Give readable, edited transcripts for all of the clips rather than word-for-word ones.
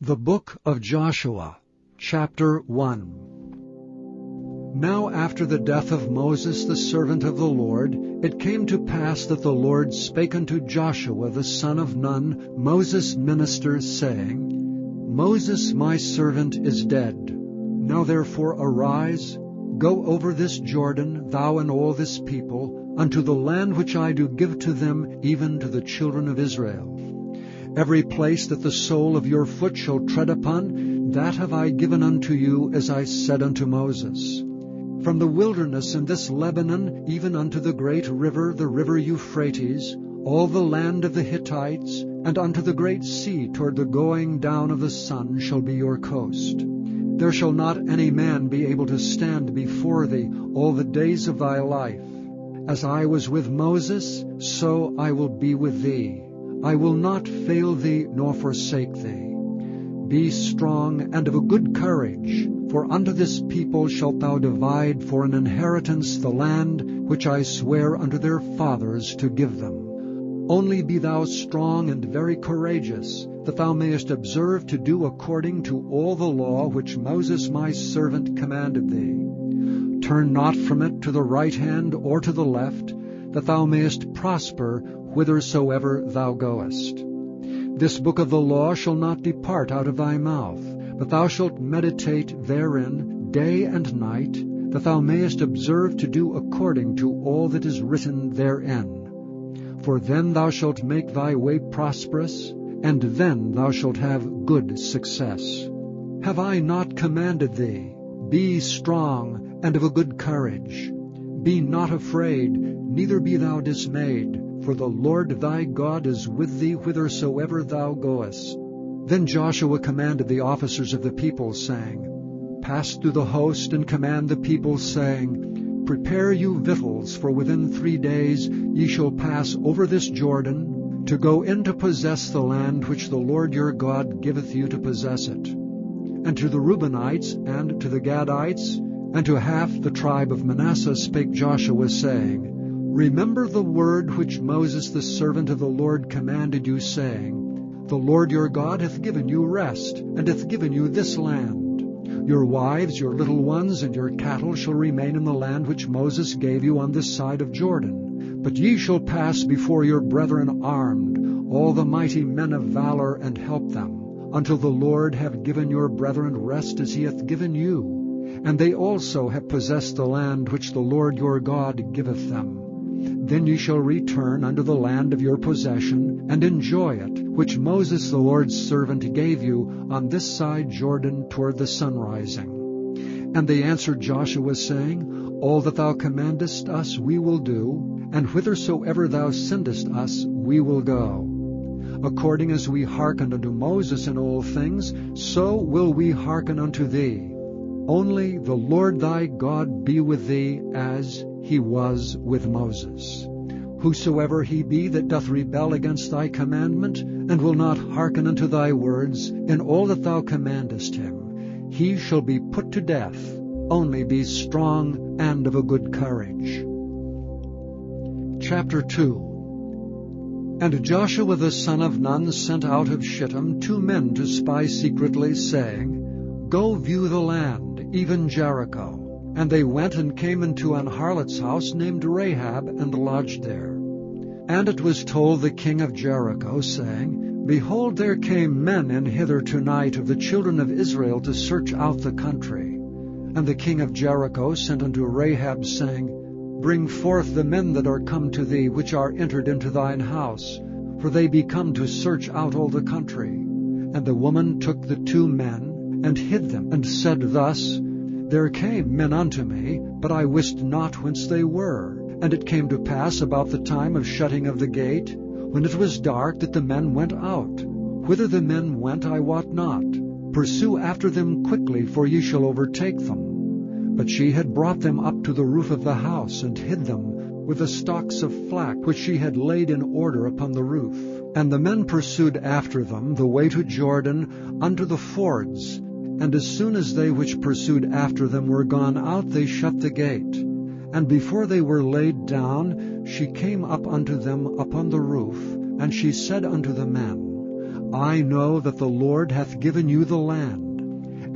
The Book of Joshua, Chapter 1. Now after the death of Moses the servant of the Lord, it came to pass that the Lord spake unto Joshua the son of Nun, Moses' minister, saying, Moses my servant is dead. Now therefore arise, go over this Jordan, thou and all this people, unto the land which I do give to them, even to the children of Israel. Every place that the sole of your foot shall tread upon, that have I given unto you, as I said unto Moses. From the wilderness in this Lebanon, even unto the great river, the river Euphrates, all the land of the Hittites, and unto the great sea toward the going down of the sun shall be your coast. There shall not any man be able to stand before thee all the days of thy life. As I was with Moses, so I will be with thee. I will not fail thee nor forsake thee. Be strong and of a good courage, for unto this people shalt thou divide for an inheritance the land which I swear unto their fathers to give them. Only be thou strong and very courageous, that thou mayest observe to do according to all the law which Moses my servant commanded thee. Turn not from it to the right hand or to the left, that thou mayest prosper whithersoever thou goest. This book of the law shall not depart out of thy mouth, but thou shalt meditate therein day and night, that thou mayest observe to do according to all that is written therein. For then thou shalt make thy way prosperous, and then thou shalt have good success. Have I not commanded thee? Be strong and of a good courage. Be not afraid, neither be thou dismayed, for the Lord thy God is with thee whithersoever thou goest. Then Joshua commanded the officers of the people, saying, Pass through the host, and command the people, saying, Prepare you victuals, for within 3 days ye shall pass over this Jordan, to go in to possess the land which the Lord your God giveth you to possess it. And to the Reubenites, and to the Gadites, and to half the tribe of Manasseh spake Joshua, saying, Remember the word which Moses the servant of the Lord commanded you, saying, The Lord your God hath given you rest, and hath given you this land. Your wives, your little ones, and your cattle shall remain in the land which Moses gave you on this side of Jordan. But ye shall pass before your brethren armed, all the mighty men of valor, and help them, until the Lord have given your brethren rest as he hath given you. And they also have possessed the land which the Lord your God giveth them. Then ye shall return unto the land of your possession, and enjoy it, which Moses the Lord's servant gave you on this side Jordan toward the sunrising. And they answered Joshua, saying, All that thou commandest us we will do, and whithersoever thou sendest us we will go. According as we hearkened unto Moses in all things, so will we hearken unto thee. Only the Lord thy God be with thee, as he was with Moses. Whosoever he be that doth rebel against thy commandment, and will not hearken unto thy words, in all that thou commandest him, he shall be put to death. Only be strong and of a good courage. Chapter 2. And Joshua the son of Nun sent out of Shittim 2 men to spy secretly, saying, Go view the land, even Jericho. And they went and came into an harlot's house named Rahab, and lodged there. And it was told the king of Jericho, saying, Behold, there came men in hither tonight of the children of Israel to search out the country. And the king of Jericho sent unto Rahab, saying, Bring forth the men that are come to thee, which are entered into thine house, for they be come to search out all the country. And the woman took the 2 men, and hid them, and said thus, There came men unto me, but I wist not whence they were. And it came to pass about the time of shutting of the gate, when it was dark, that the men went out. Whither the men went I wot not. Pursue after them quickly, for ye shall overtake them. But she had brought them up to the roof of the house, and hid them with the stalks of flax which she had laid in order upon the roof. And the men pursued after them the way to Jordan unto the fords. And as soon as they which pursued after them were gone out, they shut the gate. And before they were laid down, she came up unto them upon the roof, and she said unto the men, I know that the Lord hath given you the land,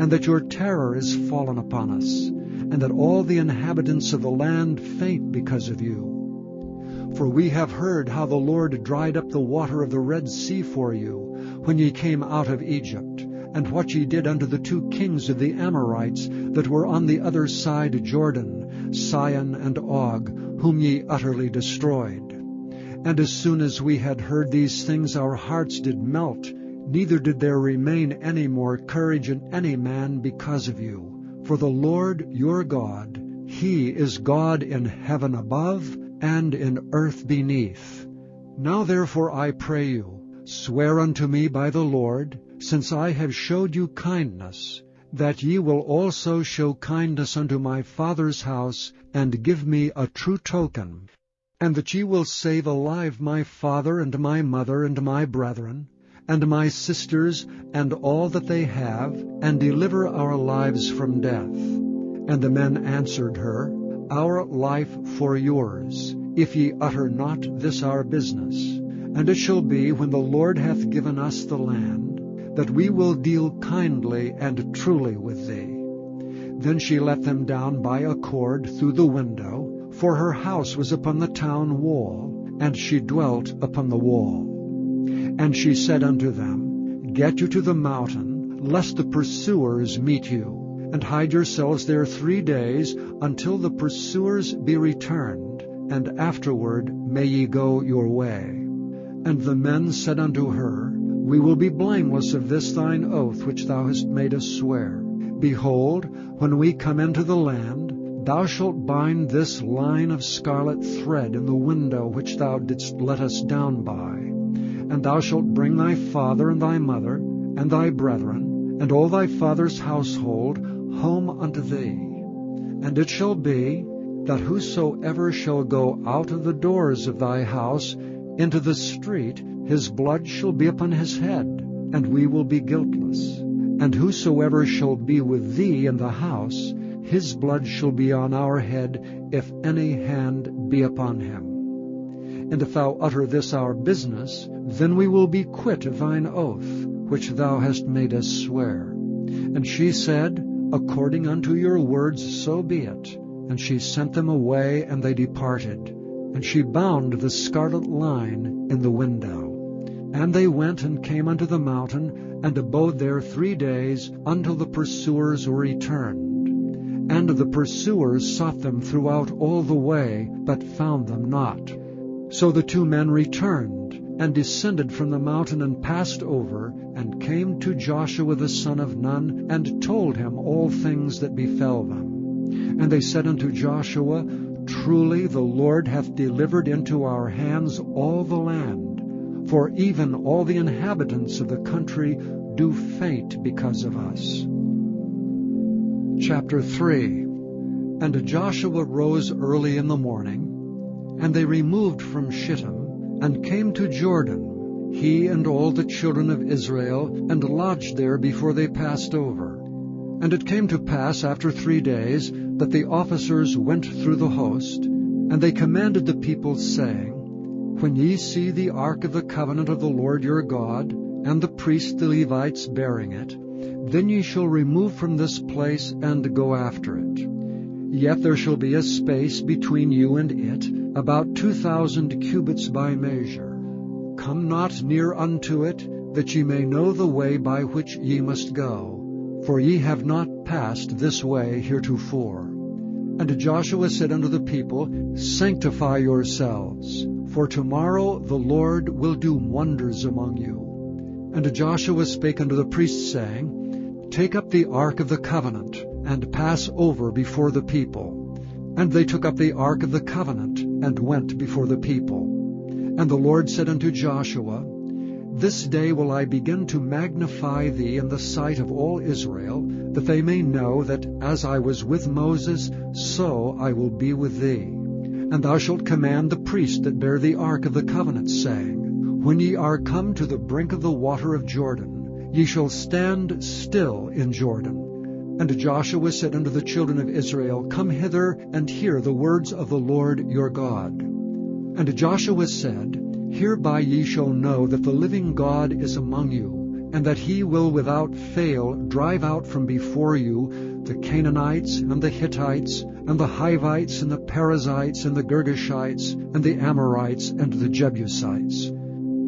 and that your terror is fallen upon us, and that all the inhabitants of the land faint because of you. For we have heard how the Lord dried up the water of the Red Sea for you, when ye came out of Egypt, and what ye did unto the 2 kings of the Amorites that were on the other side Jordan, Sihon and Og, whom ye utterly destroyed. And as soon as we had heard these things, our hearts did melt, neither did there remain any more courage in any man because of you. For the Lord your God, He is God in heaven above and in earth beneath. Now therefore I pray you, swear unto me by the Lord, since I have showed you kindness, that ye will also show kindness unto my father's house, and give me a true token, and that ye will save alive my father and my mother and my brethren, and my sisters, and all that they have, and deliver our lives from death. And the men answered her, Our life for yours, if ye utter not this our business. And it shall be, when the Lord hath given us the land, that we will deal kindly and truly with thee. Then she let them down by a cord through the window, for her house was upon the town wall, and she dwelt upon the wall. And she said unto them, Get you to the mountain, lest the pursuers meet you, and hide yourselves there 3 days, until the pursuers be returned, and afterward may ye go your way. And the men said unto her, We will be blameless of this thine oath which thou hast made us swear. Behold, when we come into the land, thou shalt bind this line of scarlet thread in the window which thou didst let us down by. And thou shalt bring thy father and thy mother, and thy brethren, and all thy father's household, home unto thee. And it shall be, that whosoever shall go out of the doors of thy house into the street, his blood shall be upon his head, and we will be guiltless. And whosoever shall be with thee in the house, his blood shall be on our head, if any hand be upon him. And if thou utter this our business, then we will be quit of thine oath, which thou hast made us swear. And she said, According unto your words, so be it. And she sent them away, and they departed. And she bound the scarlet line in the window. And they went and came unto the mountain, and abode there 3 days, until the pursuers were returned. And the pursuers sought them throughout all the way, but found them not. So the 2 men returned, and descended from the mountain, and passed over, and came to Joshua the son of Nun, and told him all things that befell them. And they said unto Joshua, Truly the Lord hath delivered into our hands all the land, for even all the inhabitants of the country do faint because of us. Chapter 3. And Joshua rose early in the morning, and they removed from Shittim, and came to Jordan, he and all the children of Israel, and lodged there before they passed over. And it came to pass after 3 days, that the officers went through the host, and they commanded the people, saying, When ye see the ark of the covenant of the Lord your God, and the priests the Levites bearing it, then ye shall remove from this place, and go after it. Yet there shall be a space between you and it, about 2,000 cubits by measure. Come not near unto it, that ye may know the way by which ye must go, for ye have not passed this way heretofore. And Joshua said unto the people, Sanctify yourselves, for tomorrow the Lord will do wonders among you. And Joshua spake unto the priests, saying, Take up the ark of the covenant, and pass over before the people. And they took up the ark of the covenant, and went before the people. And the Lord said unto Joshua, This day will I begin to magnify thee in the sight of all Israel, that they may know that as I was with Moses, so I will be with thee. And thou shalt command the priests that bear the ark of the covenant, saying, When ye are come to the brink of the water of Jordan, ye shall stand still in Jordan. And Joshua said unto the children of Israel, Come hither, and hear the words of the Lord your God. And Joshua said, Hereby ye shall know that the living God is among you, and that he will without fail drive out from before you the Canaanites, and the Hittites, and the Hivites, and the Perizzites, and the Girgashites, and the Amorites, and the Jebusites.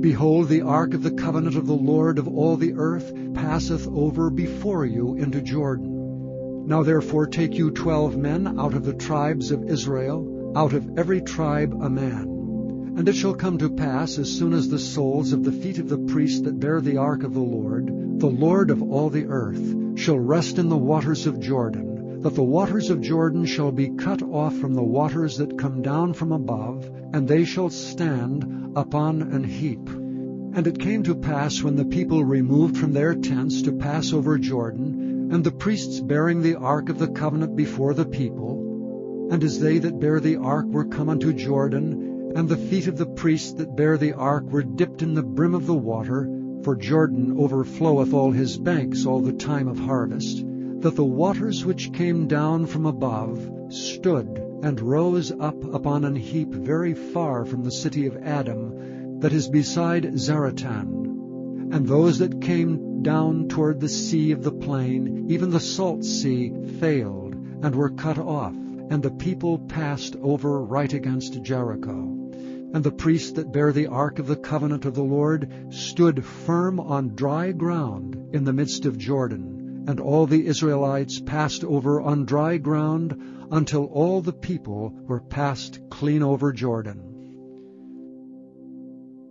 Behold, the ark of the covenant of the Lord of all the earth passeth over before you into Jordan. Now therefore take you 12 men out of the tribes of Israel, out of every tribe a man. And it shall come to pass, as soon as the soles of the feet of the priests that bear the ark of the Lord of all the earth, shall rest in the waters of Jordan, that the waters of Jordan shall be cut off from the waters that come down from above, and they shall stand upon an heap. And it came to pass, when the people removed from their tents to pass over Jordan, and the priests bearing the ark of the covenant before the people, and as they that bear the ark were come unto Jordan, and the feet of the priests that bear the ark were dipped in the brim of the water, for Jordan overfloweth all his banks all the time of harvest, that the waters which came down from above stood and rose up upon an heap very far from the city of Adam, that is beside Zaratan. And those that came down toward the sea of the plain, even the salt sea, failed, and were cut off, and the people passed over right against Jericho. And the priests that bear the ark of the covenant of the Lord stood firm on dry ground in the midst of Jordan, and all the Israelites passed over on dry ground until all the people were passed clean over Jordan.